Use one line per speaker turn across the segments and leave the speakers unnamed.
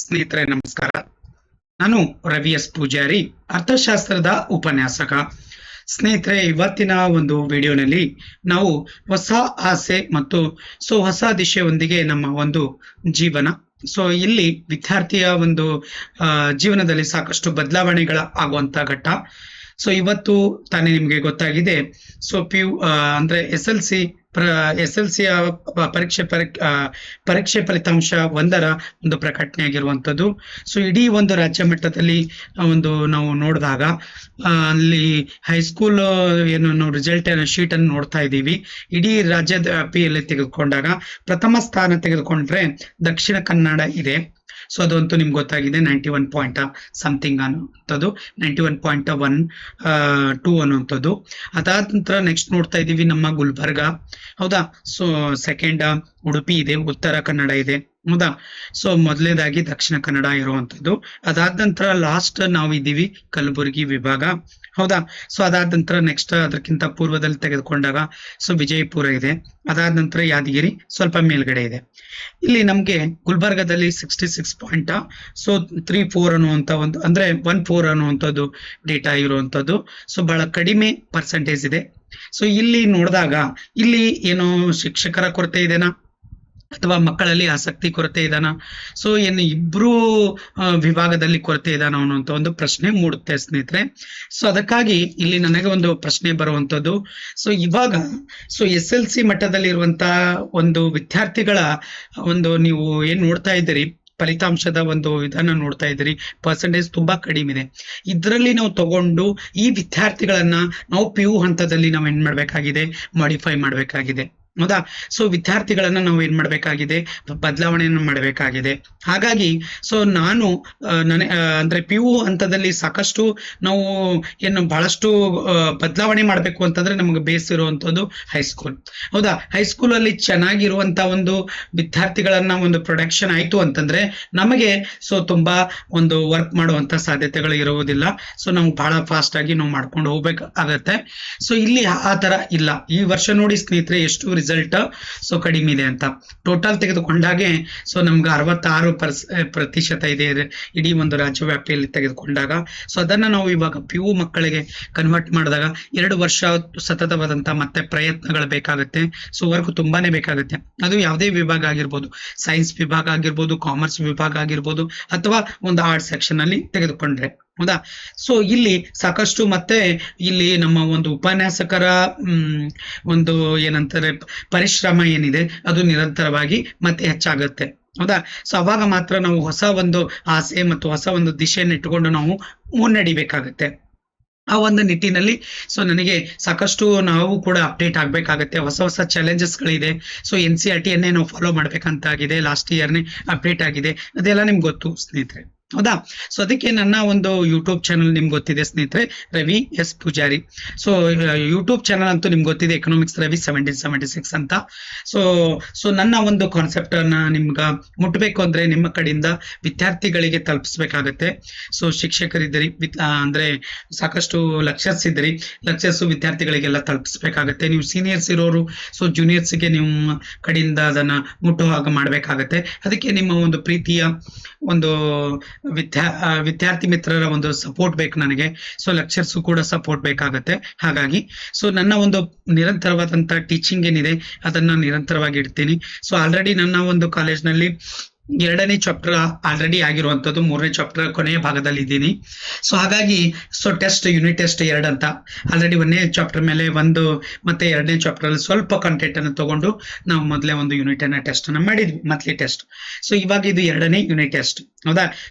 ಸ್ನೇಹಿತರೆ ನಮಸ್ಕಾರ. ನಾನು ರವಿ ಎಸ್ ಪೂಜಾರಿ, ಅರ್ಥಶಾಸ್ತ್ರದ ಉಪನ್ಯಾಸಕ. ಸ್ನೇಹಿತರೆ, ಇವತ್ತಿನ ಒಂದು ವಿಡಿಯೋನಲ್ಲಿ ನಾವು ಹೊಸ ಆಸೆ ಮತ್ತು ಹೊಸ ದಿಶೆಯೊಂದಿಗೆ ನಮ್ಮ ಒಂದು ಜೀವನ. ಇಲ್ಲಿ ವಿದ್ಯಾರ್ಥಿಯ ಒಂದು ಜೀವನದಲ್ಲಿ ಸಾಕಷ್ಟು ಬದಲಾವಣೆಗಳ ಆಗುವಂತ ಘಟ್ಟ. ಇವತ್ತು ತಾನೇ ನಿಮ್ಗೆ ಗೊತ್ತಾಗಿದೆ. PU ಅಂದ್ರೆ SLC ಪರೀಕ್ಷೆ ಫಲಿತಾಂಶ 1ರ ಒಂದು ಪ್ರಕಟಣೆ ಆಗಿರುವಂತದ್ದು. ಇಡೀ ಒಂದು ರಾಜ್ಯ ಮಟ್ಟದಲ್ಲಿ ನಾವು ನೋಡಿದಾಗ ಅಲ್ಲಿ ಹೈಸ್ಕೂಲ್ ಏನು ರಿಸಲ್ಟ್ ಶೀಟ್ ಅನ್ನು ನೋಡ್ತಾ ಇದ್ದೀವಿ. ಇಡೀ ರಾಜ್ಯದ ವ್ಯಾಪ್ತಿಯಲ್ಲಿ ತೆಗೆದುಕೊಂಡಾಗ ಪ್ರಥಮ ಸ್ಥಾನ ತೆಗೆದುಕೊಂಡ್ರೆ ದಕ್ಷಿಣ ಕನ್ನಡ ಇದೆ. ಅದಂತೂ ನಿಮ್ಗೆ ಗೊತ್ತಾಗಿದೆ, 91 ಪಾಯಿಂಟ್ ಸಮಥಿಂಗ್ ಅನ್ನುವಂಥದ್ದು, 91.12 ಅನ್ನುವಂಥದ್ದು. ಅದಾದ ನಂತರ ನೆಕ್ಸ್ಟ್ ನೋಡ್ತಾ ಇದ್ದೀವಿ ನಮ್ಮ ಗುಲ್ಬರ್ಗ, ಹೌದಾ. ಸೆಕೆಂಡ್ ಉಡುಪಿ ಇದೆ, ಉತ್ತರ ಕನ್ನಡ ಇದೆ, ಹೌದಾ. ಮೊದಲನೇದಾಗಿ ದಕ್ಷಿಣ ಕನ್ನಡ ಇರುವಂತದ್ದು. ಅದಾದ ನಂತರ ಲಾಸ್ಟ್ ನಾವು ಇದ್ದೀವಿ ಕಲಬುರಗಿ ವಿಭಾಗ, ಹೌದಾ. ಅದಾದ ನಂತರ ನೆಕ್ಸ್ಟ್ ಅದಕ್ಕಿಂತ ಪೂರ್ವದಲ್ಲಿ ತೆಗೆದುಕೊಂಡಾಗ ವಿಜಯಪುರ ಇದೆ. ಅದಾದ ನಂತರ ಯಾದಗಿರಿ ಸ್ವಲ್ಪ ಮೇಲ್ಗಡೆ ಇದೆ. ಇಲ್ಲಿ ನಮ್ಗೆ ಗುಲ್ಬರ್ಗದಲ್ಲಿ 66.34 ಅನ್ನುವಂತ ಒಂದು, ಅಂದ್ರೆ 14 ಅನ್ನುವಂಥದ್ದು ಡೇಟಾ ಇರುವಂತದ್ದು. ಬಹಳ ಕಡಿಮೆ ಪರ್ಸೆಂಟೇಜ್ ಇದೆ. ಇಲ್ಲಿ ನೋಡಿದಾಗ ಇಲ್ಲಿ ಏನು ಶಿಕ್ಷಕರ ಕೊರತೆ ಇದೆನಾ ಅಥವಾ ಮಕ್ಕಳಲ್ಲಿ ಆಸಕ್ತಿ ಕೊರತೆ ಇದಾನ, ಏನು ಇಬ್ರು ವಿಭಾಗದಲ್ಲಿ ಕೊರತೆ ಇದಾನ ಅನ್ನುವಂತ ಒಂದು ಪ್ರಶ್ನೆ ಮೂಡುತ್ತೆ ಸ್ನೇಹಿತರೆ. ಅದಕ್ಕಾಗಿ ಇಲ್ಲಿ ನನಗೆ ಒಂದು ಪ್ರಶ್ನೆ ಬರುವಂತದ್ದು, ಇವಾಗ SLC ಮಟ್ಟದಲ್ಲಿ ಇರುವಂತ ಒಂದು ವಿದ್ಯಾರ್ಥಿಗಳ ಒಂದು ನೀವು ಏನ್ ನೋಡ್ತಾ ಇದ್ದೀರಿ, ಫಲಿತಾಂಶದ ಒಂದು ಇದನ್ನ ನೋಡ್ತಾ ಇದ್ದೀರಿ, ಪರ್ಸೆಂಟೇಜ್ ತುಂಬಾ ಕಡಿಮೆ ಇದೆ. ಇದರಲ್ಲಿ ನಾವು ತಗೊಂಡು ಈ ವಿದ್ಯಾರ್ಥಿಗಳನ್ನ ನಾವು PU ಹಂತದಲ್ಲಿ ನಾವು ಏನ್ ಮಾಡ್ಬೇಕಾಗಿದೆ, ಮಾಡಿಫೈ ಮಾಡ್ಬೇಕಾಗಿದೆ, ಹೌದಾ. ವಿದ್ಯಾರ್ಥಿಗಳನ್ನ ನಾವು ಏನ್ ಮಾಡ್ಬೇಕಾಗಿದೆ, ಬದಲಾವಣೆಯನ್ನು ಮಾಡಬೇಕಾಗಿದೆ. ಹಾಗಾಗಿ ನಾನು ಅಂದ್ರೆ PU ಹಂತದಲ್ಲಿ ಸಾಕಷ್ಟು ನಾವು ಏನು ಬಹಳಷ್ಟು ಬದಲಾವಣೆ ಮಾಡ್ಬೇಕು ಅಂತಂದ್ರೆ ನಮಗೆ ಬೇಸ್ ಇರುವಂತದ್ದು ಹೈಸ್ಕೂಲ್, ಹೌದಾ. ಹೈಸ್ಕೂಲ್ ಅಲ್ಲಿ ಚೆನ್ನಾಗಿರುವಂತ ಒಂದು ವಿದ್ಯಾರ್ಥಿಗಳನ್ನ ಒಂದು ಪ್ರೊಡಕ್ಷನ್ ಆಯ್ತು ಅಂತಂದ್ರೆ ನಮಗೆ ತುಂಬಾ ಒಂದು ವರ್ಕ್ ಮಾಡುವಂತ ಸಾಧ್ಯತೆಗಳು ಇರುವುದಿಲ್ಲ. ನಾವು ಬಹಳ ಫಾಸ್ಟ್ ಆಗಿ ನಾವು ಮಾಡ್ಕೊಂಡು ಹೋಗ್ಬೇಕಾಗತ್ತೆ. ಇಲ್ಲಿ ಆ ತರ ಇಲ್ಲ. ಈ ವರ್ಷ ನೋಡಿ ಸ್ನೇಹಿತರೆ, ಎಷ್ಟು ರಿಸಲ್ಟ್ ಕಡಿಮೆ ಇದೆ ಅಂತ ಟೋಟಲ್ ತೆಗೆದುಕೊಂಡಾಗೆ ನಮ್ಗೆ 66% ಇದೆ ಇಡೀ ಒಂದು ರಾಜ್ಯ ವ್ಯಾಪ್ತಿಯಲ್ಲಿ ತೆಗೆದುಕೊಂಡಾಗ. ಅದನ್ನ ನಾವು ಇವಾಗ PU ಮಕ್ಕಳಿಗೆ ಕನ್ವರ್ಟ್ ಮಾಡಿದಾಗ 2 ವರ್ಷ ಸತತವಾದಂತ ಮತ್ತೆ ಪ್ರಯತ್ನಗಳು ಬೇಕಾಗುತ್ತೆ. ವರ್ಕ್ ತುಂಬಾನೇ ಬೇಕಾಗುತ್ತೆ. ಅದು ಯಾವುದೇ ವಿಭಾಗ ಆಗಿರ್ಬೋದು, ಸೈನ್ಸ್ ವಿಭಾಗ ಆಗಿರ್ಬೋದು, ಕಾಮರ್ಸ್ ವಿಭಾಗ ಆಗಿರ್ಬೋದು, ಅಥವಾ ಒಂದು ಆರ್ಟ್ಸ್ ಸೆಕ್ಷನ್ ಅಲ್ಲಿ ತೆಗೆದುಕೊಂಡ್ರೆ, ಹೌದಾ. ಇಲ್ಲಿ ಸಾಕಷ್ಟು ಮತ್ತೆ ಇಲ್ಲಿ ನಮ್ಮ ಒಂದು ಉಪನ್ಯಾಸಕರ ಒಂದು ಏನಂತಾರೆ ಪರಿಶ್ರಮ ಏನಿದೆ ಅದು ನಿರಂತರವಾಗಿ ಮತ್ತೆ ಹೆಚ್ಚಾಗುತ್ತೆ, ಹೌದಾ. ಅವಾಗ ಮಾತ್ರ ನಾವು ಹೊಸ ಒಂದು ಆಸೆ ಮತ್ತು ಹೊಸ ಒಂದು ದಿಶೆಯನ್ನು ಇಟ್ಟುಕೊಂಡು ನಾವು ಮುನ್ನಡಿಬೇಕಾಗತ್ತೆ. ಆ ಒಂದು ನಿಟ್ಟಿನಲ್ಲಿ ನನಗೆ ಸಾಕಷ್ಟು ನಾವು ಕೂಡ ಅಪ್ಡೇಟ್ ಆಗ್ಬೇಕಾಗತ್ತೆ. ಹೊಸ ಚಾಲೆಂಜಸ್ ಗಳಿದೆ. NCERT ಅನ್ನೇ ನಾವು ಫಾಲೋ ಮಾಡ್ಬೇಕಂತಾಗಿದೆ. ಲಾಸ್ಟ್ ಇಯರ್ನೇ ಅಪ್ಡೇಟ್ ಆಗಿದೆ, ಅದೆಲ್ಲ ನಿಮ್ಗೆ ಗೊತ್ತು ಸ್ನೇಹಿತರೆ, ಹೌದಾ. ಅದಕ್ಕೆ ನನ್ನ ಒಂದು ಯೂಟ್ಯೂಬ್ ಚಾನಲ್ ನಿಮ್ಗೆ ಗೊತ್ತಿದೆ ಸ್ನೇಹಿತರೆ, Ravi S Pujari. YouTube channel ಅಂತೂ ನಿಮ್ಗೆ ಗೊತ್ತಿದೆ, ಎಕನಾಮಿಕ್ಸ್ ರವಿ 1776 ಅಂತ. ನನ್ನ ಒಂದು ಕಾನ್ಸೆಪ್ಟ್ ಅನ್ನ ನಿಮ್ಗ ಮುಟ್ಬೇಕು ಅಂದ್ರೆ ನಿಮ್ಮ ಕಡೆಯಿಂದ ವಿದ್ಯಾರ್ಥಿಗಳಿಗೆ ತಲುಪಿಸ್ಬೇಕಾಗತ್ತೆ. ಶಿಕ್ಷಕರಿದ್ದೀರಿ, ಅಂದ್ರೆ ಸಾಕಷ್ಟು ಲೆಕ್ಚರ್ಸ್ ಇದ್ದೀರಿ, ಲೆಕ್ಚರ್ಸ್ ವಿದ್ಯಾರ್ಥಿಗಳಿಗೆಲ್ಲ ತಲುಪಿಸ್ಬೇಕಾಗತ್ತೆ. ನೀವು ಸೀನಿಯರ್ಸ್ ಇರೋರು ಜೂನಿಯರ್ಸ್ಗೆ ನಿಮ್ಮ ಕಡೆಯಿಂದ ಅದನ್ನ ಮುಟ್ಟೋ ಹಾಗೆ ಮಾಡ್ಬೇಕಾಗತ್ತೆ. ಅದಕ್ಕೆ ನಿಮ್ಮ ಒಂದು ಪ್ರೀತಿಯ ಒಂದು ವಿದ್ಯಾರ್ಥಿ ಮಿತ್ರರ ಒಂದು ಸಪೋರ್ಟ್ ಬೇಕು ನನಗೆ. ಲೆಕ್ಚರ್ಸ್ ಕೂಡ ಸಪೋರ್ಟ್ ಬೇಕಾಗತ್ತೆ. ಹಾಗಾಗಿ ನನ್ನ ಒಂದು ನಿರಂತರವಾದಂತ ಟೀಚಿಂಗ್ ಏನಿದೆ ಅದನ್ನ ನಿರಂತರವಾಗಿ ಇಡ್ತೀನಿ. ಆಲ್ರೆಡಿ ನನ್ನ ಒಂದು ಕಾಲೇಜ್ನಲ್ಲಿ 2ನೇ ಚಾಪ್ಟರ್ ಆಲ್ರೆಡಿ ಆಗಿರುವಂತದ್ದು, 3ನೇ ಚಾಪ್ಟರ್ ಕೊನೆಯ ಭಾಗದಲ್ಲಿ ಇದ್ದೀನಿ. ಹಾಗಾಗಿ ಟೆಸ್ಟ್ ಯೂನಿಟ್ ಟೆಸ್ಟ್ 2 ಅಂತ ಆಲ್ರೆಡಿ 1ನೇ ಚಾಪ್ಟರ್ ಮೇಲೆ ಒಂದು ಮತ್ತೆ 2ನೇ ಚಾಪ್ಟರ್ ಅಲ್ಲಿ ಸ್ವಲ್ಪ ಕಂಟೆಂಟ್ ಅನ್ನು ತಗೊಂಡು ನಾವು ಮೊದಲೇ ಒಂದು ಯೂನಿಟ್ ಅನ್ನ ಟೆಸ್ಟ್ ಅನ್ನ ಮಾಡಿದ್ವಿ, ಮಂತ್ಲಿ ಟೆಸ್ಟ್. ಇವಾಗ ಇದು 2ನೇ ಯೂನಿಟ್ ಟೆಸ್ಟ್, ಹೌದಾ.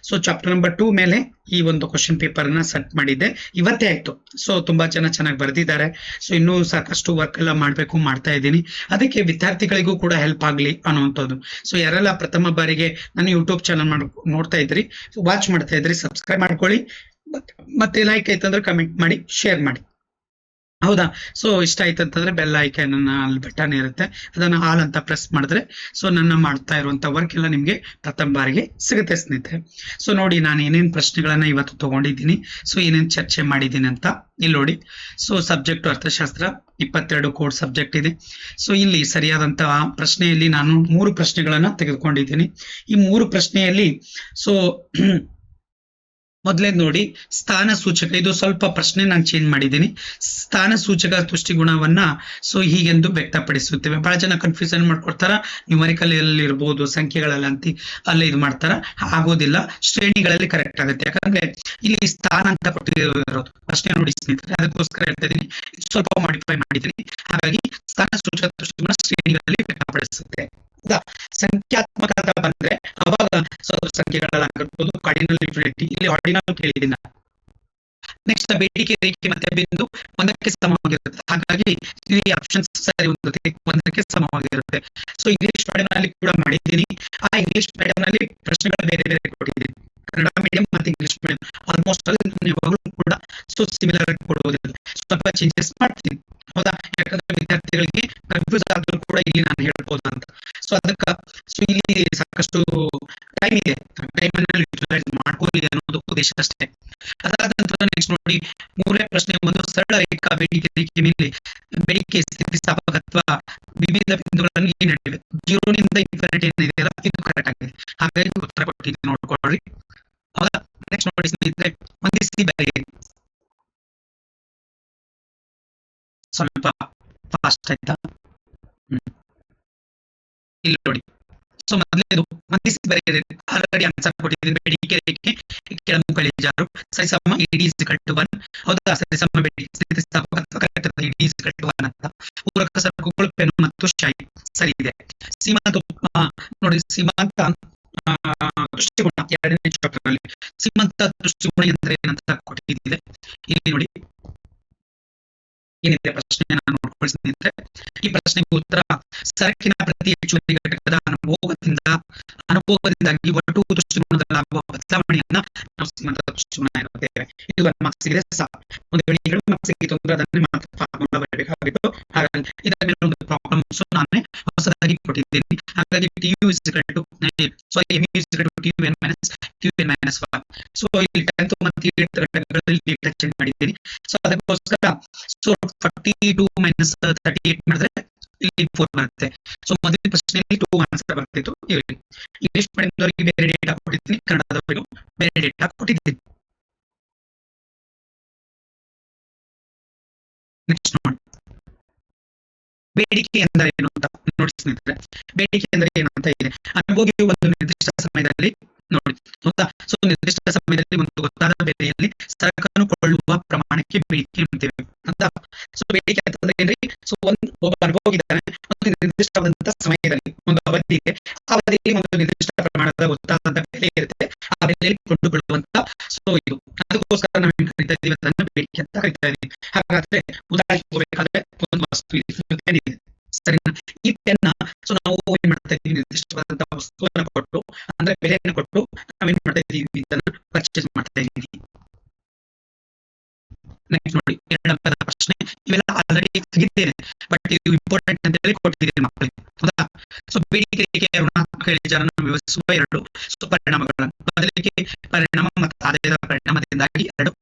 ಚಾಪ್ಟರ್ ನಂಬರ್ 2 ಮೇಲೆ ಈ ಒಂದು ಕ್ವಶನ್ ಪೇಪರ್ ಅನ್ನ ಸೆಟ್ ಮಾಡಿದ್ದೆ, ಇವತ್ತೇ ಆಯ್ತು. ತುಂಬಾ ಚೆನ್ನಾಗಿ ಬರೆದಿದ್ದಾರೆ. ಇನ್ನೂ ಸಾಕಷ್ಟು ವರ್ಕ್ ಎಲ್ಲ ಮಾಡ್ತಾ ಇದ್ದೀನಿ. ಅದಕ್ಕೆ ವಿದ್ಯಾರ್ಥಿಗಳಿಗೂ ಕೂಡ ಹೆಲ್ಪ್ ಆಗ್ಲಿ ಅನ್ನುವಂಥದ್ದು. ಯಾರೆಲ್ಲ ಪ್ರಥಮ ಬಾರಿಗೆ ನನ್ನ ಯೂಟ್ಯೂಬ್ ಚಾನಲ್ ನೋಡ್ತಾ ಇದ್ರಿ, ವಾಚ್ ಮಾಡ್ತಾ ಇದ್ರಿ, ಸಬ್ಸ್ಕ್ರೈಬ್ ಮಾಡ್ಕೊಳ್ಳಿ. ಮತ್ತೆ ಲೈಕ್ ಆಯ್ತಂದ್ರೆ ಕಮೆಂಟ್ ಮಾಡಿ, ಶೇರ್ ಮಾಡಿ. ಹೌದಾ? ಸೊ ಇಷ್ಟ ಆಯ್ತು ಅಂತಂದ್ರೆ ಬೆಲ್ ಐಕಾನ್ ಅಲ್ಲಿ ಬಟನ್ ಇರುತ್ತೆ, ಅದನ್ನ ಆಲ್ ಅಂತ ಪ್ರೆಸ್ ಮಾಡಿದ್ರೆ ಸೊ ನನ್ನ ಮಾಡ್ತಾ ಇರುವಂತ ವರ್ಕ್ ಎಲ್ಲ ನಿಮ್ಗೆ ಪ್ರಥಮ ಬಾರಿಗೆ ಸಿಗುತ್ತೆ ಸ್ನೇಹಿತರೆ. ಸೊ ನೋಡಿ ನಾನು ಏನೇನ್ ಪ್ರಶ್ನೆಗಳನ್ನ ಇವತ್ತು ತಗೊಂಡಿದ್ದೀನಿ, ಸೊ ಏನೇನ್ ಚರ್ಚೆ ಮಾಡಿದ್ದೀನಿ ಅಂತ ಇಲ್ಲಿ ನೋಡಿ. ಸೊ ಸಬ್ಜೆಕ್ಟ್ ಅರ್ಥಶಾಸ್ತ್ರ 22 ಕೋಡ್ ಸಬ್ಜೆಕ್ಟ್ ಇದೆ. ಸೊ ಇಲ್ಲಿ ಸರಿಯಾದಂತಹ ಪ್ರಶ್ನೆಯಲ್ಲಿ ನಾನು 3 ಪ್ರಶ್ನೆಗಳನ್ನ ತೆಗೆದುಕೊಂಡಿದ್ದೀನಿ. ಈ 3 ಪ್ರಶ್ನೆಯಲ್ಲಿ ಸೊ ಮೊದಲೇದು ನೋಡಿ, ಸ್ಥಾನ ಸೂಚಕ. ಇದು ಸ್ವಲ್ಪ ಪ್ರಶ್ನೆ ನಾನು ಚೇಂಜ್ ಮಾಡಿದ್ದೀನಿ. ಸ್ಥಾನ ಸೂಚಕ ತುಷ್ಟಿಗುಣವನ್ನ ಸೊ ಹೀಗೆಂದು ವ್ಯಕ್ತಪಡಿಸುತ್ತೇವೆ. ಬಹಳ ಜನ ಕನ್ಫ್ಯೂಷನ್ ಮಾಡ್ಕೊಡ್ತಾರ, ನ್ಯೂಮರಿಕಲ್ ಎಲ್ಲಿ ಇರ್ಬೋದು, ಸಂಖ್ಯೆಗಳಲ್ಲಿ ಅಂತ ಅಲ್ಲೇ ಇದು ಮಾಡ್ತಾರ. ಆಗೋದಿಲ್ಲ, ಶ್ರೇಣಿಗಳಲ್ಲಿ ಕರೆಕ್ಟ್ ಆಗುತ್ತೆ. ಯಾಕಂದ್ರೆ ಇಲ್ಲಿ ಸ್ಥಾನ ಅಂತ ಕೊಟ್ಟಿರೋದು ಪ್ರಶ್ನೆ ನೋಡಿ ಸ್ನೇಹಿತರೆ, ಅದಕ್ಕೋಸ್ಕರ ಹೇಳ್ತಾ ಇದೀನಿ. ಸ್ವಲ್ಪ ಮಾಡಿಫೈ ಮಾಡಿದ್ದೀನಿ. ಹಾಗಾಗಿ ಸ್ಥಾನ ಸೂಚಕ ತುಷ್ಟಿಗುಣ ಶ್ರೇಣಿಗಳಲ್ಲಿ ವ್ಯಕ್ತಪಡಿಸುತ್ತೆ. ಸಂಖ್ಯಾತ್ಮಕ ಅಂತ ಬಂದ್ರೆ ಅವಾಗ ಸಂಖ್ಯೆಗಳಾಗಿರ್ಬೋದು, ಕಾರ್ಡಿನಲ್ ಇನ್ಫಿನಿಟಿ, ಇಲ್ಲಿ ಆರ್ಡಿನಲ್ ಕೇಳಿದ್ದೀನಿ ನಾನು. ನೆಕ್ಸ್ಟ್ ಬೇಡಿಕೆ ರೇಖೆ ಮತ್ತೆ ಬಿಂದು ಒಂದಕ್ಕೆ ಸಮವಾಗಿರುತ್ತೆ. ಹಾಗಾಗಿ ಇಲ್ಲಿ ಆಪ್ಷನ್ಸ್ ಸರಿ ಒಂದಕ್ಕೆ ಸಮವಾಗಿರುತ್ತೆ. ಸೊ ಇಂಗ್ಲಿಷ್ ಮೀಡಿಯಂ ನಲ್ಲಿ ಕೂಡ ಮಾಡಿದ್ದೀನಿ. ಆ ಇಂಗ್ಲಿಷ್ ಮೀಡಿಯಂ ನಲ್ಲಿ ಪ್ರಶ್ನೆಗಳು ಬೇರೆ ಬೇರೆ ಕೊಟ್ಟಿದ್ದೀನಿ. ಕನ್ನಡ ಮೀಡಿಯಂ ಮತ್ತೆ ಇಂಗ್ಲಿಷ್ ಮೀಡಿಯಂ ಆಲ್ಮೋಸ್ಟ್ ಯಾವಾಗಲೂ ಕೂಡ ಸೊ ಸಿಮಿಲರ್ ಕೊಡುವುದಿಲ್ಲ, ಸ್ವಲ್ಪ ಚೇಂಜಸ್ ಮಾಡ್ತೀನಿ. ಹೌದಾ? ಯಾಕಂದ್ರೆ ವಿದ್ಯಾರ್ಥಿಗಳಿಗೆ ಕನ್ಫ್ಯೂಸ್ ಆದ್ರೂ ಕೂಡ ಇಲ್ಲಿ ನಾನು ಹೇಳ್ಬೋದು ಅಂತ. ಸೊ ಅದಕ್ಕೆ ಸೊ ಇಲ್ಲಿ ಸಾಕಷ್ಟು ಟೈಮ್ ಇದೆ, ಟೈಮ್ ಅನ್ನು ಯುಟಿಲೈಸ್ ಮಾಡ್ಕೊಳ್ಳಿ ಅನ್ನೋದು ಉದ್ದೇಶ ಅಷ್ಟೇ. ಅದಾದ ನಂತರ ನೆಕ್ಸ್ಟ್ ನೋಡಿ, 3ನೇ ಪ್ರಶ್ನೆ, ಒಂದು ಸರಳ ರೇಖಾ ಬೇಡಿಕೆ ರೇಖೆ ಮೇಲೆ ಬೇಡಿಕೆ ಸ್ಥಿತಿಸ್ಥಾಪಕತ್ವ ವಿವಿಧ ಬಿಂದುಗಳಲ್ಲಿ ಈ ನಡುವೆ 0 ನಿಂದ ಇನ್ಫಿನಿಟಿ ಏನಿದೆಯಲ್ಲ ಇದು ಕರೆಕ್ಟ್ ಆಗಿದೆ. ಹಾಗಾಗಿ ಉತ್ತರ ಕೊಟ್ಟಿದ್ದೀನಿ, ನೋಡ್ಕೊಳ್ರಿ. ಹೌದಾ? ನೆಕ್ಸ್ಟ್ ನೋಡಿ ಸ್ನೇಹಿತರೆ, ಹೊಂದಿಸಿ ಬರೆಯಿರಿ. ಸ್ವಲ್ಪ ಫಾಸ್ಟ್ ಆಯ್ತಾ? ಇಲ್ಲಿ ನೋಡಿ. ಸೊ ಮೊದಲೇದು ಹೊಂದಿಸಿ ಬರೆಯಿರಿ. ಆಲ್ರೆಡಿ ಆನ್ಸರ್ ಕೊಟ್ಟಿದ್ದೀನಿ. ಬೇಡಿಕೆ ರೇಖೆ ಕೆಳಮುಖ ಇಳಿಜಾರು ಸರಿಸಮ ಇಡಿ ಇಸ್ ಈಕ್ವಲ್ ಟು 1. ಹೌದಾ? ಸರಿಸಮ ಬೇಡಿಕೆ ಸ್ಥಿತಿಸ್ಥಾಪಕತ್ವ ಕರೆಕ್ಟ್ ಇದೆ, ಇಡಿ ಇಸ್ ಈಕ್ವಲ್ ಟು 1 ಅಂತ. ಪೂರಕ ಸರಕುಗಳು ಪೆನ್ ಮತ್ತು ಶಾಯಿ ಸರಿ ಇದೆ. ಸೀಮಾಂತ ನೋಡಿ, ಸೀಮಾಂತ ದೃಷ್ಟಿಗುಣ 2ನೇ ಚಾಪ್ಟರ್ ಅಲ್ಲಿ ಸೀಮಾಂತ ದೃಷ್ಟಿಗುಣ ಎಂದರೆ ಏನಂತ ಕೊಟ್ಟಿದೆ. ಇಲ್ಲಿ ನೋಡಿ ಏನಿದೆ ಪ್ರಶ್ನೆ ನಾನು ನೋಡ್ಕೊಳ್ಸಿದ್ರೆ, ಈ ಪ್ರಶ್ನೆಗೆ ಉತ್ತರ ಸರಕಿನ ಪ್ರತಿ ಹೆಚ್ಚುವರಿ ಘಟಕದ ಅನುಭವದಿಂದಾಗಿ ಒಟ್ಟು ದೃಷ್ಟಿಗುಣದಲ್ಲಾಗುವ ಬದಲಾವಣೆಯನ್ನ ನಾವು ಸೀಮಾಂತ ದೃಷ್ಟಿಗುಣ ಎನ್ನುತ್ತೇವೆ. ಇದು 1 ಮಾರ್ಕ್ಸ್ ಗೆ ಸಹ. ಒಂದು ವೇಳೆ 2 ಮಾರ್ಕ್ಸ್ ಗೆ ತೊಂದರೆ ಅದನ್ನೇ ಮಾತ್ರ ಫಾರ್ಮುಲಾ ಬರಬೇಕಾಗಿತ್ತು. ಹಾಗಾಗಿ ಇದರ ಮೇಲೆ ಒಂದು ಪ್ರಾಬ್ಲಮ್ ನಾನೇ ಹೊಸದಾಗಿ ಕೊಟ್ಟಿದ್ದೀನಿ. ಹಾಗಾಗಿ TU is equal to MU is equal to TUN minus 1. So ಇಲ್ಲಿ 10th ಮತ್ತು 8th ಘಟಕಗಳಲ್ಲಿ ಡೇಟಾ ಚೇಂಜ್ ಮಾಡಿದ್ದೀನಿ. ಸೊ ಅದಕ್ಕೋಸ್ಕರ ಸೊ 42 minus 38 ಮಾಡಿದ್ರೆ ಇಲ್ಲಿ 4 ಬರುತ್ತೆ. ಸೊ ಮೊದಲ ಪ್ರಶ್ನೆಯಲ್ಲಿ 2 ಆನ್ಸರ್ ಬರ್ತಿತ್ತು. ಇಂಗ್ಲಿಷ್ ಮೀಡಿಯಂದವರಿಗೆ ಬೇರೆ ಡೇಟಾ ಕೊಟ್ಟಿದ್ದೀನಿ, ಕನ್ನಡದವರಿಗೂ ಬೇರೆ ಡೇಟಾ ಕೊಟ್ಟಿದ್ದೀನಿ. ನೆಕ್ಸ್ಟ್ ನೋಡಿ, ಬೇಡಿಕೆ ಎಂದರೆ ಏನು ಅಂತ ನೋಡಿ ಸ್ನೇಹಿತರೆ. ಬೇಡಿಕೆ ಎಂದರೆ ಏನು ಅಂತ ಇದೆ. ಅನುಭೋಗಿಯು ಒಂದು ನಿರ್ದಿಷ್ಟ ಸಮಯದಲ್ಲಿ ನೋಡಿ, ಹೌದಾ? ಸೊ ನಿರ್ದಿಷ್ಟ ಸಮಯದಲ್ಲಿ ಒಂದು ಗೊತ್ತಾದ ಬೆಲೆಯಲ್ಲಿ ಸರಕನ್ನು ಕೊಳ್ಳುವ ಪ್ರಮಾಣಕ್ಕೆ ಬೇಡಿಕೆ ಅಂತೀವಿ ಅಂತ. ಸೊ ಬೇಡಿಕೆ ಅಂತಂದ್ರೆ ಏನ್ರಿ? ಸೊ ಒಬ್ಬ ಅನುಭೋಗಿದ್ದಾನೆ, ಒಂದು ನಿರ್ದಿಷ್ಟವಾದಂತಹ ಸಮಯದಲ್ಲಿ ಒಂದು ಅವಧಿಗೆ ಒಂದು ನಿರ್ದಿಷ್ಟ ಪ್ರಮಾಣದ ಗೊತ್ತಾದಂತ ಬೆಲೆ ಇರುತ್ತೆ. ಆ ಬೆಲೆಯಲ್ಲಿ ಕೊಂಡುಕೊಳ್ಳುವಂತ ಸೊ ಇದು, ಅದಕ್ಕೋಸ್ಕರ ನಾವು ಏನ್ ಕರಿತಾ ಇದೀವಿ ಅದನ್ನ ಬೇಡಿಕೆ ಅಂತ ಕರಿತಾ ಇದೀವಿ. ಹಾಗಾದ್ರೆ ಉದಾಹರಣೆ ಹೋಗ್ಬೇಕಾದ್ರೆ ಒಂದು ವಸ್ತು ಪೆನ್ ಇದೆ, ಸರಿನಾ? ಈ ಪೆನ್ನ ಸೊ ನಾವು ಏನ್ ಮಾಡ್ತಾ ಇದೀವಿ, ನಿರ್ದಿಷ್ಟವಾದಂತಹ ವಸ್ತುವನ್ನ ಕೊಟ್ಟು ಅಂದ್ರೆ ಬೆಲೆಯನ್ನು ಕೊಟ್ಟು ನಾವೇನ್ ಮಾಡ್ತಾ ಇದೀವಿ, ಇದನ್ನ ಪರ್ಚೇಸ್ ಮಾಡ್ತಾ ಇದೀವಿ. ನೆಕ್ಸ್ಟ್ ನೋಡಿ, 2 ಅಂಕದ ಪ್ರಶ್ನೆ. ಇವೆಲ್ಲ ಆಲ್ರೆಡಿ ತೆಗಿದ್ದೇನೆ, ಬಟ್ ಇದು ಇಂಪಾರ್ಟೆಂಟ್ ಅಂತ ಹೇಳಿ ಕೊಟ್ಟಿದ್ದೀನಿ ಮಕ್ಕಳಿಗೆ. ಹೌದಾ? ಸೊ ಬೇಡಿಕೆ ರೇಖೆಯ ಋಣಾತ್ಮಕ ಇಳಿಜಾರನ್ನು ವಿವರಿಸುವ 2 ಸೊ ಪರಿಣಾಮಗಳನ್ನು, ಬದಲಿಗೆ ಪರಿಣಾಮ ಮತ್ತು ಆದಾಯದ ಪರಿಣಾಮದಿಂದಾಗಿ 2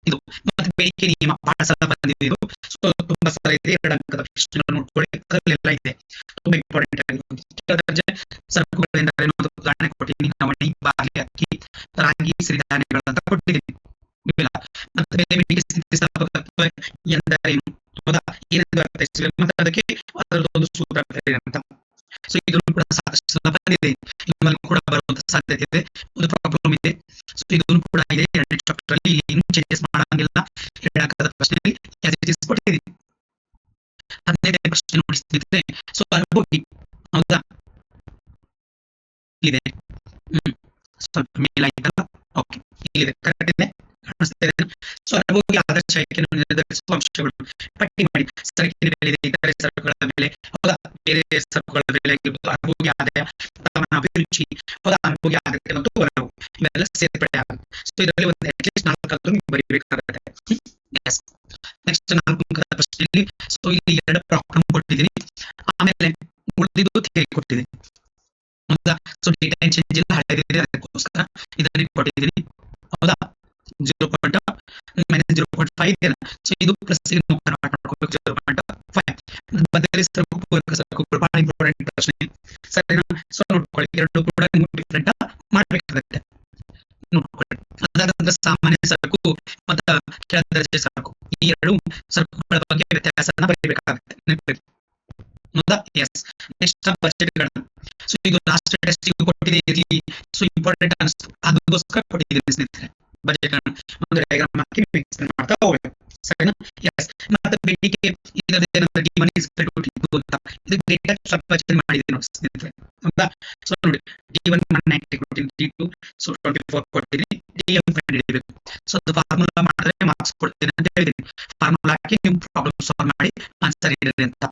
ಇದು. ಮತ್ತೆ ಬೇಡಿಕೆ ನಿಯಮ ಬಹಳ ಸಲ ಬಂದಿದೆ, ಇದು ಸೊ ತುಂಬಾ ಸಲ ಇದೆ. 2 ಅಂಕದ ಪ್ರಶ್ನೆಗಳು ನೋಡ್ಕೊಳ್ಳಿ, ಅದರಲ್ಲೆಲ್ಲ ಇದೆ, ತುಂಬಾ ಇಂಪಾರ್ಟೆಂಟ್ ಆಗಿದೆ. ಸರಕುಗಳೆಂದರೆ ಒಂದು ಉದಾಹರಣೆ ಕೊಟ್ಟಿದ್ದೀನಿ. ನವಣಿ, ಬಾರ್ಲಿ, ಅಕ್ಕಿ, ರಾಗಿ, ಸಿರಿಧಾನ್ಯಗಳಂತ ಕೊಟ್ಟಿದ್ದೀನಿ. ಮತ್ತೆ ಬೆಲೆ ಬೇಡಿಕೆ ಸ್ಥಿತಿಸ್ಥಾಪಕತ್ವ ಎಂದರೇನು, ಹೌದಾ? ಏನೆಂದು ಅರ್ಥೈಸಿದ್ರೆ ಮತ್ತೆ ಅದಕ್ಕೆ ಅದರದೊಂದು ಸೂತ್ರ ಅಂತ. ಸೊ ಇದನ್ನು ಕೂಡ ಸಾಕಷ್ಟು ಸಲ ಬಂದಿದೆ, ನಿಮ್ಮಲ್ಲಿ ಕೂಡ ಬರುವಂತ ಸಾಧ್ಯತೆ ಇದೆ. ಒಂದು ಪ್ರಾಬ್ಲಮ್ ಇದೆ, ಸೊ ಇದನ್ನು ಕೂಡ ಇದೆ 2ನೇ ಚಾಪ್ಟರ್ ಅಲ್ಲಿ. ಏನು ಚೇಂಜಸ್ ಮಾಡಂಗಿಲ್ಲ. 2 ಅಂಕದ ಪ್ರಶ್ನೆಯಲ್ಲಿ ಕೊಟ್ಟಿದ್ದೀನಿ. 15ನೇ ಪ್ರಶ್ನೆ ನೋಡಿ ಸ್ನೇಹಿತರೆ. ಸೊ ಅನುಭೋಗಿ, ಹೌದಾ? ಇಲ್ಲಿದೆ, ಸ್ವಲ್ಪ ಮೇಲಾಯ್ತಲ್ಲ, ಓಕೆ, ಇಲ್ಲಿದೆ, ಕರೆಕ್ಟ್ ಇದೆ, ಕಾಣಿಸ್ತಾ ಇದೆ. ಸೊ ಅನುಭೋಗಿ ಆದರ್ಶ ಆಯ್ಕೆಯನ್ನು ನಿರ್ಧರಿಸುವ ಅಂಶಗಳು ಪಟ್ಟಿ ಮಾಡಿ. ಸರಕಿನ ಬೆಲೆ ಇದೆ, ಇತರೆ ಸರಕುಗಳ ಬೆಲೆ, ಹೌದಾ? ಬೇರೆ ಸರಕುಗಳ ಬೆಲೆ ಆಗಿರ್ಬೋದು, ಅನುಭೋಗಿ ಆದಾಯ, ಅಭಿರುಚಿ, ಹೌದಾ? ಅನುಭೋಗಿ ಆದಾಯ ಮತ್ತು ಹೊರವು ಇವೆಲ್ಲ ಸೇರ್ಪಡೆ ಆಗುತ್ತೆ. ಸೊ ಇದರಲ್ಲಿ ಒಂದು ಅಟ್ಲೀಸ್ಟ್ 4 ಬರೀಬೇಕಾಗುತ್ತೆ. ನೆಕ್ಸ್ಟ್ 4 ಅಂಕದ ಪ್ರಶ್ನೆಯಲ್ಲಿ ಸೊ ಇಲ್ಲಿ 2 ಪ್ರಾಬ್ಲಮ್ ಕೊಟ್ಟಿದ್ದೀನಿ, ಆಮೇಲೆ ಉಳಿದಿದ್ದು ಥಿಯರಿ ಕೊಟ್ಟಿದ್ದೀನಿ. ಹೌದಾ? ಸೊ ಡೇಟಾ ಏನ್ ಚೇಂಜ್ ಇಲ್ಲ, ಹಳೆದಿದೆ, ಅದಕ್ಕೋಸ್ಕರ ಇದನ್ನ ಕೊಟ್ಟಿದ್ದೀನಿ. ಹೌದಾ? 0.-0.5 ಇದೆ. ಸೊ ಇದು ಪ್ಲಸ್ ಗೆ ನಾವು ಕನ್ವರ್ಟ್ ಮಾಡ್ಕೋಬೇಕು 0.5. ಬದಲಿ ಸರ್ಕು ಪೂರಕ ಸರ್ಕುಗಳು ಬಹಳ ಇಂಪಾರ್ಟೆಂಟ್ ಪ್ರಶ್ನೆ, ಸರಿನಾ? ಸೊ ನೋಡ್ಕೊಳ್ಳಿ, ಎರಡು ಕೂಡ ನೀವು ಡಿಫ್ರೆಂಟ್ ಮಾಡ್ಬೇಕಾಗುತ್ತೆ, ನೋಡ್ಕೊಳ್ಳಿ. ಅದಾದ ನಂತರ ಸಾಮಾನ್ಯ ಸರಕು ಮತ್ತು ಕೆಳ ದರ್ಜೆ ಸರಕು, ಈ ಎರಡು ಸರಕುಗಳ ಬಗ್ಗೆ ವ್ಯತ್ಯಾಸನ ಬರೀಬೇಕಾಗುತ್ತೆ, ನೆನಪಿಡಿ. ಹೌದಾ? ಎಸ್. ನೆಕ್ಸ್ಟ್ ಬಜೆಟ್ಗಳನ್ನ, ಸೊ ಇದು ಲಾಸ್ಟ್ ಟೆಸ್ಟ್ ಕೊಟ್ಟಿದೆ, ಇರಲಿ ಸೊ ಇಂಪಾರ್ಟೆಂಟ್ ಅನಿಸ್ತು, ಅದಕ್ಕೋಸ್ಕರ ಕೊಟ್ಟಿದ್ದೀನಿ ಸ್ನೇಹಿತರೆ. ಬಜೆಟ್ ಒಂದು ಡಯಾಗ್ರಾಮ್ ಹಾಕಿ ಎಕ್ಸ್ಪ್ಲೇನ್ ಮಾಡ್ತಾ ಹೋಗ್ಬೇಕು, ಸರಿನಾ? ಎಸ್. ಮತ್ತೆ ಬೇಡಿಕೆ ಇದರದೇನಂದ್ರೆ ಡಿ1 ಇಸ್ ಈಕ್ವಲ್ ಟು ಡಿ2 ಅಂತ, ಇದು ಡೇಟಾ ಸ್ವಲ್ಪ ಚೇಂಜ್ ಮಾಡಿದ್ದೀನಿ ನೋಡಿ ಸ್ನೇಹಿತರೆ. ಹೌದಾ? ಸೊ ನೋಡಿ ಡಿ1 190 ಕೊಟ್ಟಿದ್ದೀನಿ, ಡಿ2 ಸೊ 24 ಕೊಟ್ಟಿದ್ದೀನಿ, ಡಿಎಂ ಫೈಂಡ್ ಹಿಡಿಬೇಕು. ಸೊ ಅದು ಫಾರ್ಮುಲಾ ಮಾಡಿದ್ರೆ ಮಾರ್ಕ್ಸ್ ಕೊಡ್ತೀನಿ ಅಂತ ಹೇಳಿದ್ದೀನಿ. ಫಾರ್ಮುಲಾ ಹಾಕಿ ನೀವು ಪ್ರಾಬ್ಲಮ್ ಸಾಲ್ವ್ ಮಾಡಿ ಆನ್ಸರ್ ಇಡ್ರಿ ಅಂತ.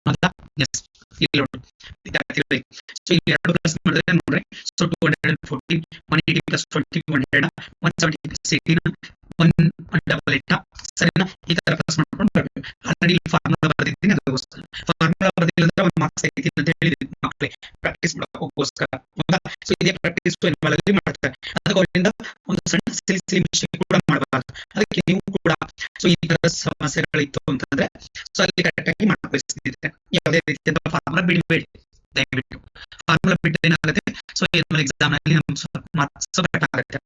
ಹೌದಾ? ಎಸ್. ಇಲ್ಲಿ ನೋಡಿ ವಿದ್ಯಾರ್ಥಿಗಳಿಗೆ, ಸೊ ಇಲ್ಲಿ 2 ಪ್ಲಸ್ ಮಾಡಿದ್ರೆ ನೋಡ್ರಿ, ಸೊ 240, 180 ಪ್ಲಸ್ 20 100, 170 ಪ್ಲಸ್ 18, 188, ಸರಿನಾ? ಈ ತರ ಪ್ಲಸ್ ಮಾಡ್ಕೊಂಡು ಬರ್ಬೇಕು. ಆಲ್ರೆಡಿ ಫಾರ್ಮುಲಾ ಬರೆದಿದ್ದೀನಿ, ಅದಕ್ಕೋಸ್ಕರ ಫಾರ್ಮುಲಾ ಬರೆದಿಲ್ಲ ಅಂದ್ರೆ 1 ಮಾರ್ಕ್ಸ್ ತೆಗಿತೀನಿ ಅಂತ ಹೇಳಿದ್ದೀನಿ ಮಕ್ಕಳೇ, ಪ್ರಾಕ್ಟೀಸ್ ಮಾಡೋಕ್ಕೋಸ್ಕರ. ಹೌದಾ? ಸೊ ಇದೇ ಪ್ರಾಕ್ಟೀಸ್ ಎನ್ವಲಲ್ಲಿ ಮಾಡ್ತಾರೆ, ಅದಕ್ಕೆ ಅವರಿಂದ ಒಂದು ಸಣ್ಣ ಸಿಲಿ ಮಿಸ್ಟೇಕ್ ಕೂಡ ಮಾಡಬಾರ್ದು. ಅದಕ್ಕೆ ನೀವು ಕೂಡ ಸೊ ಈ ತರ ಸಮಸ್ಯೆಗಳಿತ್ತು ಅಂತಂದ್ರೆ ಸೊ ಅಲ್ಲಿ ಕರೆಕ್ಟ್ ಆಗಿ ಮಾಡಬೇಕು. ಯಾವುದೇ ರೀತಿಯ ಫಾರ್ಮುಲಾ ಬಿಡಬೇಡಿ ದಯವಿಟ್ಟು. ಫಾರ್ಮುಲಾ ಬಿಟ್ಟರೆ ಏನಾಗುತ್ತೆ, ಸೊ ಎಕ್ಸಾಮ್ ನಲ್ಲಿ ಮಾರ್ಕ್ಸ್ ಕಟ್ ಆಗುತ್ತೆ.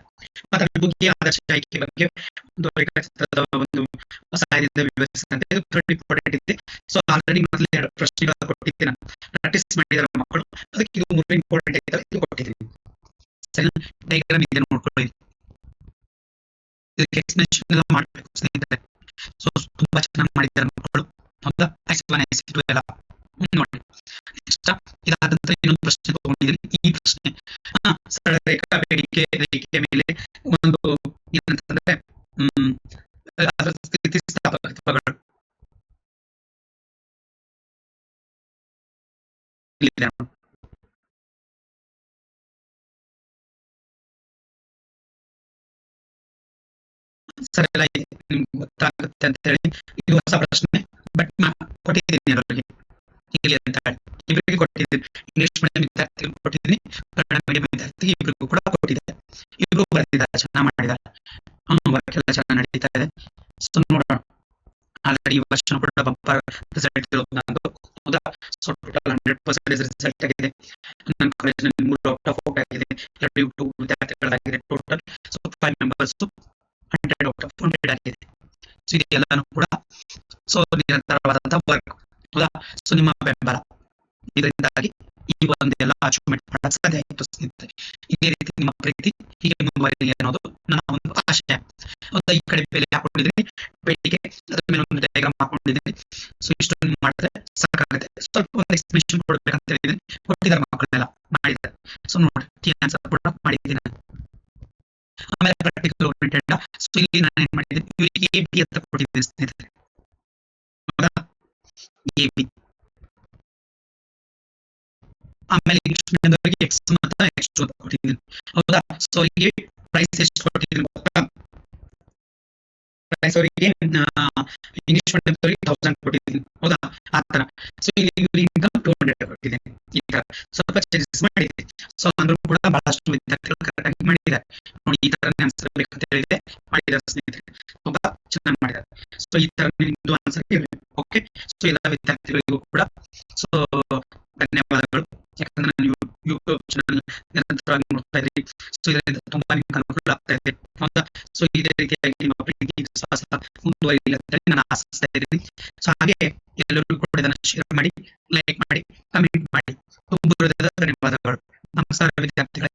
ಮತ್ತೆ ಬಗ್ಗೆ ಆದರ್ಶ ಆಯ್ಕೆ ಬಗ್ಗೆ ಒಂದು ರೇಖಾಚಿತ್ರದ ಒಂದು ಸಹಾಯದಿಂದ ವಿವರಿಸಿದಂತೆ ಇದು ಇಂಪಾರ್ಟೆಂಟ್ ಇದೆ. ಸೊ ಆಲ್ರೆಡಿ ಮೊದಲೇ 2 ಪ್ರಶ್ನೆಗಳು ಕೊಟ್ಟಿದ್ದೀನಿ, ಪ್ರಾಕ್ಟೀಸ್ ಮಾಡಿದಾರೆ ಮಕ್ಕಳು, ಅದಕ್ಕೆ ಇದು 3 ಇಂಪಾರ್ಟೆಂಟ್ ಇದೆ, ಇದು ಕೊಟ್ಟಿದ್ದೀನಿ. ಸರಿ, ಡಯಾಗ್ರಾಮ್ ಇದೆ ನೋಡ್ಕೊಳ್ಳಿ, ಇದಕ್ಕೆ ಎಕ್ಸ್ಪ್ಲೇಷನ್ ಎಲ್ಲ ಮಾಡಬೇಕು ಸ್ನೇಹಿತರೆ. ಸೊ ತುಂಬಾ ಚೆನ್ನಾಗಿ ಮಾಡಿದ್ದಾರೆ ಮಕ್ಕಳು. ಹೌದಾ? ಎಕ್ಸ್ಪ್ಲೇನೇಷನ್ ಎಲ್ಲ ನೋಡಿ. ನೆಕ್ಸ್ಟ್ ಇದಾದ ನಂತರ ಇನ್ನೊಂದು ಪ್ರಶ್ನೆ ತಗೊಂಡಿದ್ದೀನಿ. ಈ ಪ್ರಶ್ನೆ ಸರಳ ರೇಖಾ ಬೇಡಿಕೆ ರೇಖೆಯ ಮೇಲೆ ಒಂದು ಏನಂತಂದ್ರೆ ಅದರ ಸ್ಥಿತಿಸ್ಥಾಪಕತ್ವಗಳು ಇಲ್ಲಿದೆ ನೋಡಿ. ಸರಳ ಇದೆ, ನಿಮ್ಗೆ ಗೊತ್ತಾಗುತ್ತೆ ಅಂತ ಹೇಳಿ ಇದು ಹೊಸ ಪ್ರಶ್ನೆ, ಬಟ್ ಕೊಟ್ಟಿದ್ದೀನಿ ಅದರಲ್ಲಿ ಇಲ್ಲಿ ಅಂತ ಹೇಳಿ ಇಬ್ಬರಿಗೆ ಕೊಟ್ಟಿದ್ದೀನಿ. ಇಂಗ್ಲಿಷ್ ಮೀಡಿಯಂ ವಿದ್ಯಾರ್ಥಿಗಳು ಕೊಟ್ಟಿದ್ದೀನಿ, ಕನ್ನಡ ಮೀಡಿಯಂ ವಿದ್ಯಾರ್ಥಿ ಇಬ್ಬರಿಗೂ ಕೂಡ ಕೊಟ್ಟಿದೆ. ಇಬ್ರು ಬರ್ತಿದ್ದಾರೆ, ಚೆನ್ನಾಗಿ ಮಾಡಿದ್ದಾರೆ, ವರ್ಕ್ ಎಲ್ಲ ಚೆನ್ನಾಗಿ ನಡೀತಾ ಇದೆ. ಸೊ ನೋಡೋಣ, ಆಲ್ರೆಡಿ ಈ ವರ್ಷ ಕೂಡ ಬಂಪರ್ ರಿಸಲ್ಟ್ ಇರೋದು ನಂದು. ಹೌದಾ? ಸೊ ಟೋಟಲ್ 100% ರಿಸಲ್ಟ್ ಆಗಿದೆ. ನನ್ನ ಕಾಲೇಜಿನಲ್ಲಿ 3 ಔಟ್ ಆಫ್ 4 ಆಗಿದೆ, 2 ಯೂಟ್ಯೂಬ್ ವಿದ್ಯಾರ್ಥಿಗಳಾಗಿದೆ. Total so 5 members 100 out of 100 ಆಗಿದೆ. ಸೊ ಇದೆಲ್ಲನೂ ಕೂಡ ಸೊ ನಿರಂತರವಾದಂತಹ ವರ್ಕ್. ಹೌದಾ? ಸೊ ನಿಮ್ಮ ಬೆಂಬಲ, ಇದರಿಂದಾಗಿ ಈ ಒಂದೆಲ್ಲ ಅಚೀವ್ಮೆಂಟ್ ಮಾಡಕ್ಕೆ ಸಾಧ್ಯ ಆಯಿತು ಸ್ನೇಹಿತರೆ. ಇದೇ ರೀತಿ ನಿಮ್ಮ ಪ್ರೀತಿ ಹೀಗೆ ಮುಂದುವರಿಯಲಿ ಅನ್ನೋದು ನನ್ನ ಒಂದು ಆಶಯ. ಹೌದಾ? ಈ ಕಡೆ ಬೆಲೆ ಹಾಕೊಂಡಿದ್ದೀನಿ, ಬೇಡಿಕೆ ಅದ್ರ ಮೇಲೆ ಒಂದು ಡಯಾಗ್ರಾಮ್ ಹಾಕೊಂಡಿದ್ದೀನಿ. ಸೊ ಇಷ್ಟು ಮಾಡಿದ್ರೆ ಸಾಕಾಗುತ್ತೆ. ಸ್ವಲ್ಪ ಒಂದು ಎಕ್ಸ್ಪ್ಲೇಷನ್ ಕೊಡ್ಬೇಕಂತ ಹೇಳಿದ್ದೀನಿ, ಕೊಟ್ಟಿದ್ದಾರೆ ಮಕ್ಕಳೆಲ್ಲ ಮಾಡಿದ್ದಾರೆ. ಸೊ ನೋಡಿ ಆನ್ಸರ್ ಕೂಡ ಮಾಡಿದ್ದೀನಿ. ಆಮೇಲೆ ಪ್ರಾಕ್ಟಿಕಲ್ ಓರಿಯೆಂಟೆಡ್, ಸೊ ಇಲ್ಲಿ ನಾನು ಏನ್ ಮಾಡಿದ್ದೀನಿ, ಇವರಿಗೆ ಎಬಿ ಅಂತ ಕೊಟ್ಟಿದ್ದೀನಿ ಸ್ನೇಹಿತರೆ. ಹೌದಾ? ಎಬಿ. ಆಮೇಲೆ ಇಂಗ್ಲಿಷ್ ಮೀಡಿಯಂದವರಿಗೆ ಎಕ್ಸ್ ಮತ್ತು ಎಕ್ಸ್2 ಅಂತ ಕೊಟ್ಟಿದ್ದೀನಿ. ಹೌದಾ? ಸೊ ಅವರಿಗೆ ಪ್ರೈಸ್ ಎಷ್ಟು ಕೊಟ್ಟಿದ್ದೀನಿ ಗೊತ್ತಾ? ಪ್ರೈಸ್ ಅವರಿಗೆ ಇಂಗ್ಲಿಷ್ ಮೀಡಿಯಂದವರಿಗೆ 1000 ಕೊಟ್ಟಿದ್ದೀನಿ. ಹೌದಾ? ಆ ತರ. ಸೊ ಇಲ್ಲಿ ಇನ್ಕಮ್ 200 ಕೊಟ್ಟಿದ್ದೀನಿ. ಈ ತರ ಸ್ವಲ್ಪ ಚೇಂಜಸ್ ಮಾಡಿದೆ. ಸೊ ಅಂದ್ರೂ ಕೂಡ ಬಹಳಷ್ಟು ವಿದ್ಯಾರ್ಥಿಗಳು ಕರೆಕ್ಟ್ ಆಗಿ ಮಾಡಿದ್ದಾರೆ. ನೋಡಿ ಈ ತರ ಆನ್ಸರ್ ಬೇಕಂತ ಹೇಳಿದೆ, ಮಾಡಿದ್ದಾರೆ ಸ್ನೇಹಿತರೆ. ತುಂಬಾ ಚೆನ್ನಾಗಿ ಮಾಡಿದ್ದಾರೆ. ಸೊ ಈ ತರ ನಿಮ್ದು ಆನ್ಸರ್ ಇರಬೇಕು. ಓಕೆ? ಸೊ ಎಲ್ಲ ವಿದ್ಯಾರ್ಥಿಗಳಿಗೂ ಕೂಡ ಸೊ ಧನ್ಯವಾದಗಳು. ಯಾಕಂದ್ರೆ ನಾನು ಯೂಟ್ಯೂಬ್ ಚಾನಲ್ ನಿರಂತರವಾಗಿ ನೋಡ್ತಾ ಇದ್ದೀನಿ. ಸೊ ಇದರಿಂದ ತುಂಬಾ ನಿಮ್ಗೆ ಅನುಕೂಲ ಆಗ್ತಾ ಇದೆ. ಹೌದಾ? ಸೊ ಇದೇ ರೀತಿಯಾಗಿ ನಿಮ್ಮ ಪ್ರೀತಿ ವಿಶ್ವಾಸ ಮುಂದುವರಿಯಲಿ ಅಂತ ಹೇಳಿ ನಾನು ಆಶಿಸ್ತಾ ಇದ್ದೀನಿ. ಸೊ ಹಾಗೆ ಎಲ್ಲರಿಗೂ ಕೂಡ ಇದನ್ನು ಶೇರ್ ಮಾಡಿ, ಲೈಕ್ ಮಾಡಿ, ಕಮೆಂಟ್ ಮಾಡಿ. ತುಂಬ ಧನ್ಯವಾದಗಳು. ನಮಸ್ಕಾರ ವಿದ್ಯಾರ್ಥಿಗಳೇ.